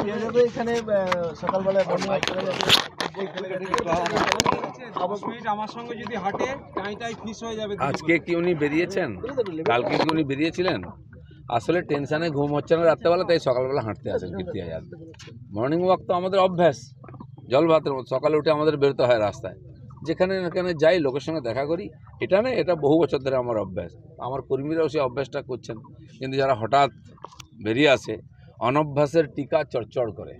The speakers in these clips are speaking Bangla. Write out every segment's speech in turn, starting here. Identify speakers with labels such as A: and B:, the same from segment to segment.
A: এখানে সকালবেলা আমার সঙ্গে যদি হাঁটে টাইটাই ফিস হয়ে যাবে।
B: আজকে কি উনি বেরিয়েছেন? কালকে কি উনি বেরিয়েছিলেন? আসলে টেনশনে ঘুম হচ্ছে না রাত্রেবেলা, তাই সকালবেলা হাঁটতে আসেন কীর্তি আজাদ। মর্নিং ওয়াক তো আমাদের অভ্যাস, জল ভাতের মতো। সকালে উঠে আমাদের বেরোতে হয় রাস্তায়, যেখানে এখানে যাই লোকের সঙ্গে দেখা করি। এটা না, এটা বহু বছর ধরে আমার অভ্যাস। আমার কর্মীরাও সেই অভ্যাসটা করছেন। কিন্তু যারা হঠাৎ বেরিয়ে আসে, অনভ্যাসের টিকা চড়চড় করে।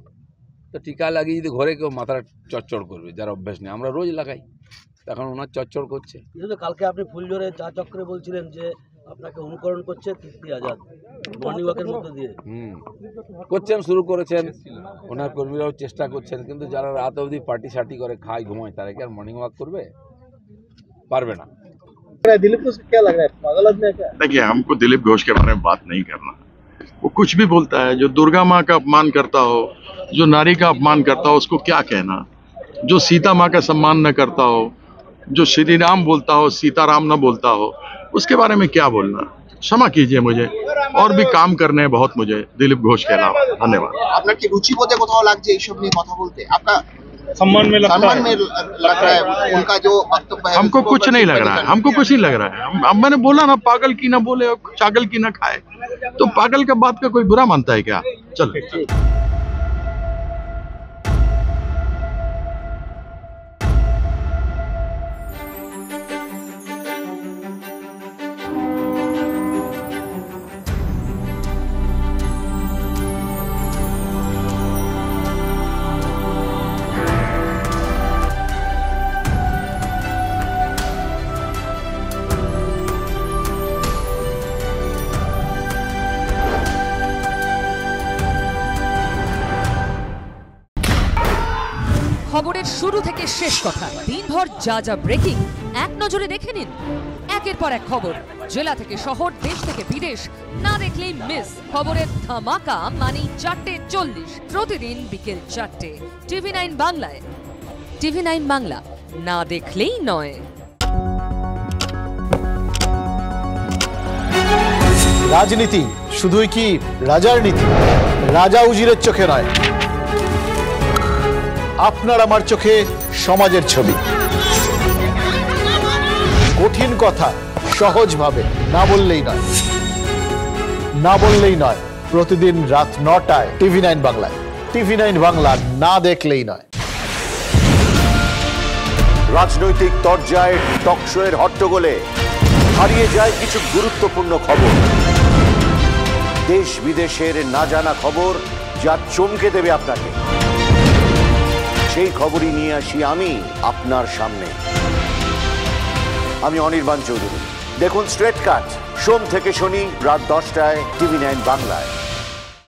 B: তো টিকা লাগিয়ে যদি ঘরে কেউ মাথাটা চড়চড় করবে, যার অভ্যাস নেই। আমরা রোজ লাগাই, এখন ওনার চড়চড় করছে।
C: কিন্তু কালকে আপনি ফুলঝোরে চা চক্রে বলছিলেন যে আপনাকে অনুকরণ করছে কীর্তি আজাদ মর্নিং ওয়াকের মধ্যে দিয়ে।
B: করছেন, শুরু করেছেন, ওনার কর্মীরাও চেষ্টা করছেন। কিন্তু যারা রাত অবধি পার্টি সার্টি করে খায় ঘুমায়, তারা কি আর মর্নিং ওয়াক করবে? পারবে না।
A: दिलीप को क्या लग रहा है, पागल आदमी है क्या?
D: देखिए, हमको दिलीप घोष के बारे में बात नहीं करना। वो कुछ भी बोलता है, जो दुर्गा माँ का अपमान करता हो, जो नारी का अपमान करता हो, उसको क्या कहना। जो सीता माँ का सम्मान न करता हो, जो श्री राम बोलता हो सीताराम न बोलता हो, उसके बारे में क्या बोलना। क्षमा कीजिए मुझे, और भी काम करने हैं बहुत मुझे दिलीप घोष के अलावा। धन्यवाद।
E: আপনার কি রুচিবোধে কোথাও লাগছে এইসব নিয়ে কথা বলতে? আপনার
A: सम्मान में
E: लग रहा है उनका जो वक्तव्य है?
D: हमको कुछ नहीं लग रहा है, हमको कुछ नहीं लग रहा है। अब मैंने बोला ना, पागल की ना बोले और चागल की ना खाए। तो पागल का बात का कोई बुरा मानता है क्या? चल
F: খবরের শুরু থেকে শেষ কথা, দিনভর যা যা ব্রেকিং এক নজরে দেখে নিন। একের পর এক খবর, জেলা থেকে শহর, দেশ থেকে বিদেশ, না দেখলেই মিস। খবরের ধামাকা মানে 4:40 প্রতিদিন বিকেল 4টে, TV9 বাংলায়। TV9 বাংলা, না দেখলেই নয়।
G: রাজনীতি শুধুই কি রাজার নীতি? রাজা উজিরের চোখে নয়, আপনার আমার চোখে সমাজের ছবি। কঠিন কথা সহজভাবে না বললেই নয়, না বললেই নয়। প্রতিদিন রাত 9টায় TV9 বাংলায়। TV9 বাংলা, না দেখলেই নয়।
H: রাজনৈতিক তরজায় টকশোয়ের হট্টগোলে হারিয়ে যায় কিছু গুরুত্বপূর্ণ খবর। দেশ বিদেশের না জানা খবর যা চমকে দেবে আপনাকে। সেই খবরই নিয়ে আসি আমি আপনার সামনে। আমি অনির্বাণ চৌধুরী। দেখুন স্ট্রেট কাট, সোম থেকে শনি রাত 10টায় TV9 বাংলায়।